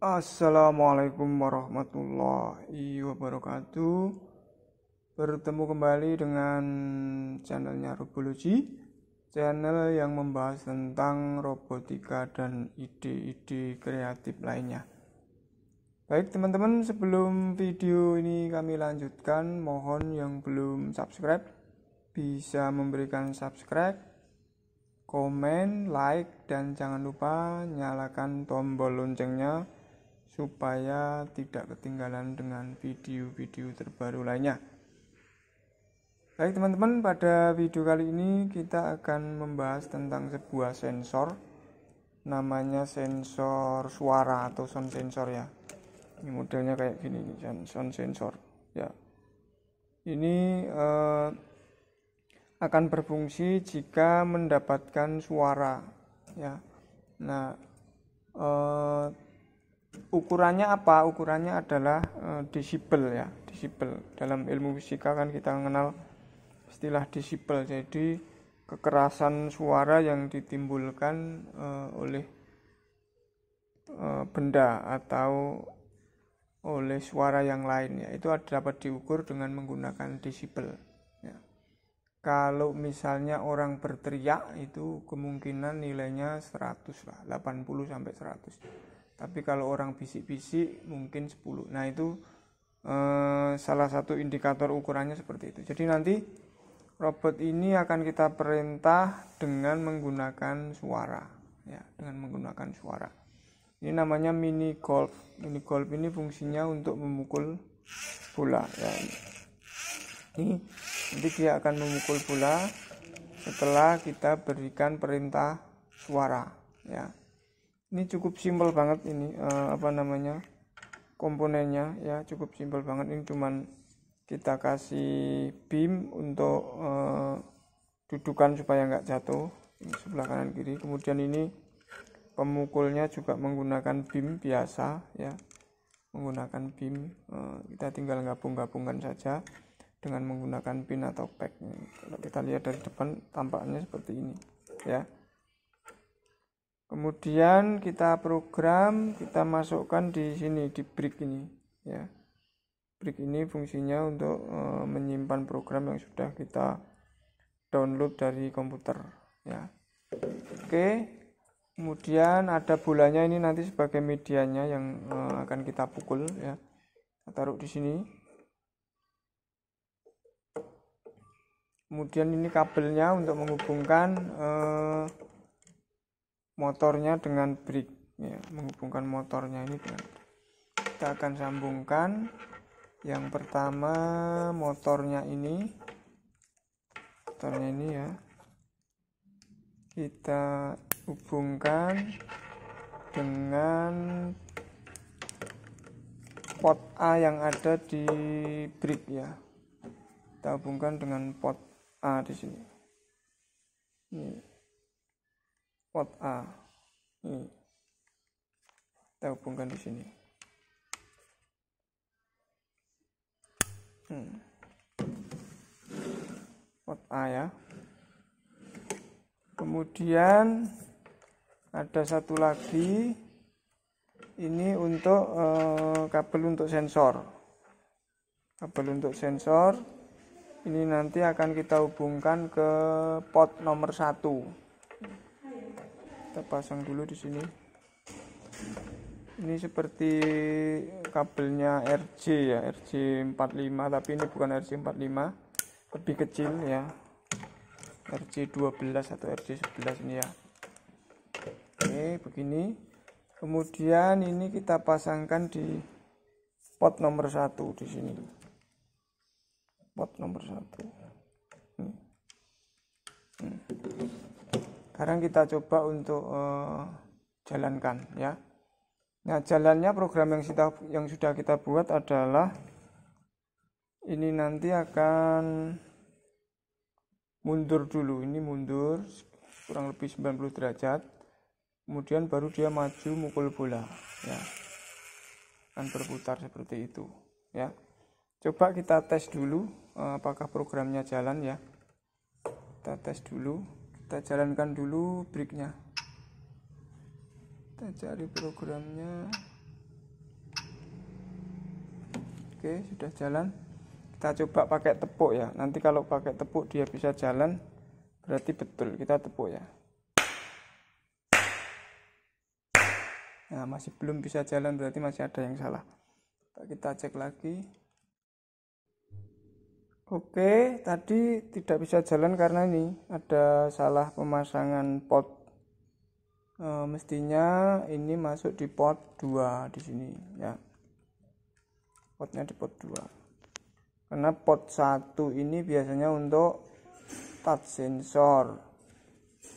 Assalamualaikum warahmatullahi wabarakatuh. Bertemu kembali dengan channelnya Robology, channel yang membahas tentang robotika dan ide-ide kreatif lainnya. Baik teman-teman, sebelum video ini kami lanjutkan, mohon yang belum subscribe bisa memberikan subscribe, komen, like, dan jangan lupa nyalakan tombol loncengnya supaya tidak ketinggalan dengan video-video terbaru lainnya. Baik teman-teman, pada video kali ini kita akan membahas tentang sebuah sensor, namanya sensor suara atau sound sensor ya. Ini modelnya kayak gini nih, sound sensor ya. Ini akan berfungsi jika mendapatkan suara ya. Nah, ukurannya apa? Ukurannya adalah desibel ya. Desibel. Dalam ilmu fisika kan kita mengenal istilah desibel. Jadi kekerasan suara yang ditimbulkan oleh benda atau oleh suara yang lain ya. Itu dapat diukur dengan menggunakan desibel ya. Kalau misalnya orang berteriak itu kemungkinan nilainya 100 lah, 80 sampai 100. Tapi kalau orang bisik-bisik mungkin 10. Nah itu salah satu indikator ukurannya seperti itu. Jadi nanti robot ini akan kita perintah dengan menggunakan suara ya, dengan menggunakan suara. Ini namanya mini golf. Mini golf ini fungsinya untuk memukul bola ya. Ini nanti dia akan memukul bola setelah kita berikan perintah suara ya. Ini cukup simpel banget ini komponennya ya, cukup simpel banget. Ini cuman kita kasih beam untuk dudukan supaya nggak jatuh, ini sebelah kanan kiri. Kemudian ini pemukulnya juga menggunakan beam biasa ya, menggunakan beam. Kita tinggal gabung-gabungkan saja dengan menggunakan pin atau pack. Kalau kita lihat dari depan tampaknya seperti ini ya. Kemudian kita program, kita masukkan di sini di brick ini ya. Brick ini fungsinya untuk menyimpan program yang sudah kita download dari komputer ya. Oke. Kemudian ada bolanya, ini nanti sebagai medianya yang akan kita pukul ya. Kita taruh di sini. Kemudian ini kabelnya untuk menghubungkan motornya dengan brick ya, menghubungkan motornya ini dengan. Kita akan sambungkan yang pertama motornya ini ya, kita hubungkan dengan pot A yang ada di brick ya. Kita hubungkan dengan pot A di sini. Ini pot A, ini kita hubungkan di sini. Pot A ya. Kemudian ada satu lagi, ini untuk kabel untuk sensor. Kabel untuk sensor ini nanti akan kita hubungkan ke pot nomor 1. Kita pasang dulu di sini. Ini seperti kabelnya RJ ya, RJ45, tapi ini bukan RJ45, lebih kecil ya, RJ12 atau RJ11 ini ya. Oke, begini. Kemudian ini kita pasangkan di pot nomor 1 di sini. Pot nomor 1. Sekarang kita coba untuk jalankan ya. Nah, jalannya program yang sudah kita buat adalah ini nanti akan mundur dulu. Ini mundur kurang lebih 90 derajat. Kemudian baru dia maju mukul bola ya. Akan berputar seperti itu ya. Coba kita tes dulu apakah programnya jalan ya. Kita tes dulu. Kita jalankan dulu bricknya. Kita cari programnya. Oke, sudah jalan. Kita coba pakai tepuk ya. Nanti kalau pakai tepuk dia bisa jalan, berarti betul. Kita tepuk ya. Nah, masih belum bisa jalan, berarti masih ada yang salah. Kita cek lagi. Oke, tadi tidak bisa jalan karena ini ada salah pemasangan pot. Mestinya ini masuk di pot 2 di sini ya. Potnya di pot 2. Karena pot 1 ini biasanya untuk touch sensor.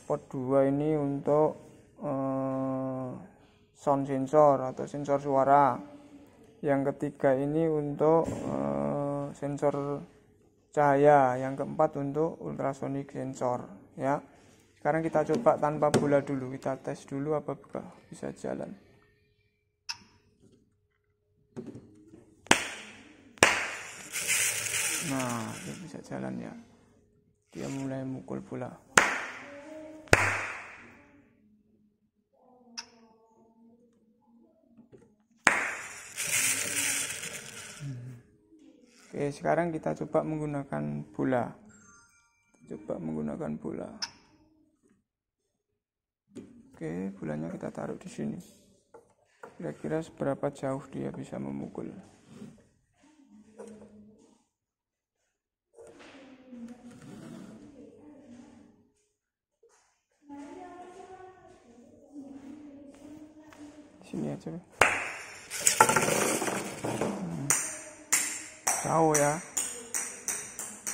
Pot 2 ini untuk sound sensor atau sensor suara. Yang ketiga ini untuk sensor cahaya, yang keempat untuk ultrasonic sensor ya. Sekarang kita coba tanpa bola dulu, kita tes dulu apakah bisa jalan. Nah, dia bisa jalan ya. Dia mulai mukul bola. Oke, sekarang kita coba menggunakan bola. Oke, bolanya kita taruh di sini. Kira-kira seberapa jauh dia bisa memukul. Sini aja. Jauh ya.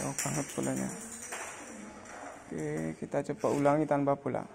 Jauh banget bolanya. Oke, kita coba ulangi tanpa bola.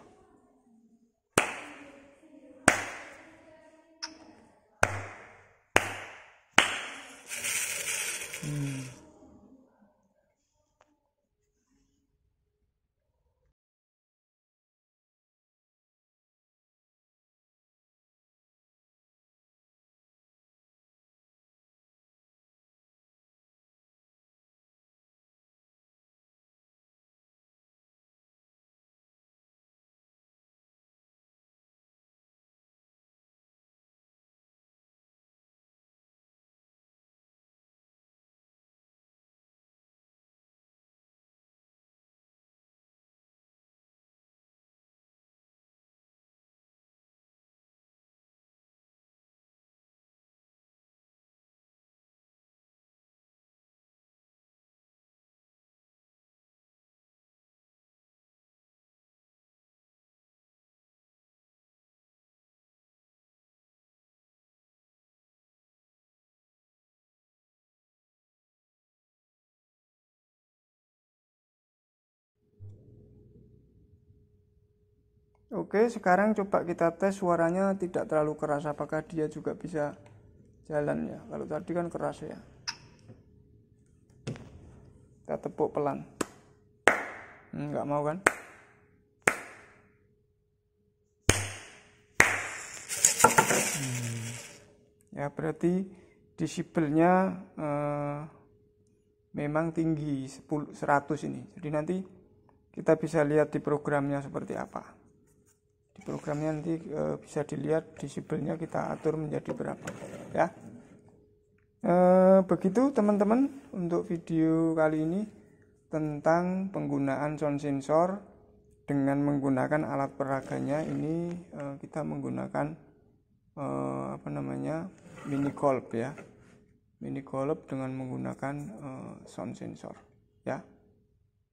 Oke, sekarang coba kita tes suaranya tidak terlalu keras. Apakah dia juga bisa jalan ya? Kalau tadi kan keras ya. Kita tepuk pelan. Nggak mau kan? Ya, berarti desibelnya memang tinggi 100 ini. Jadi nanti kita bisa lihat di programnya seperti apa. Di programnya nanti bisa dilihat desibelnya kita atur menjadi berapa ya. Begitu teman-teman untuk video kali ini tentang penggunaan sound sensor dengan menggunakan alat peraganya. Ini kita menggunakan mini golf ya. Mini golf dengan menggunakan sound sensor ya.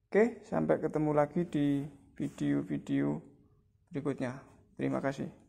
Oke, sampai ketemu lagi di video-video berikutnya. Terima kasih.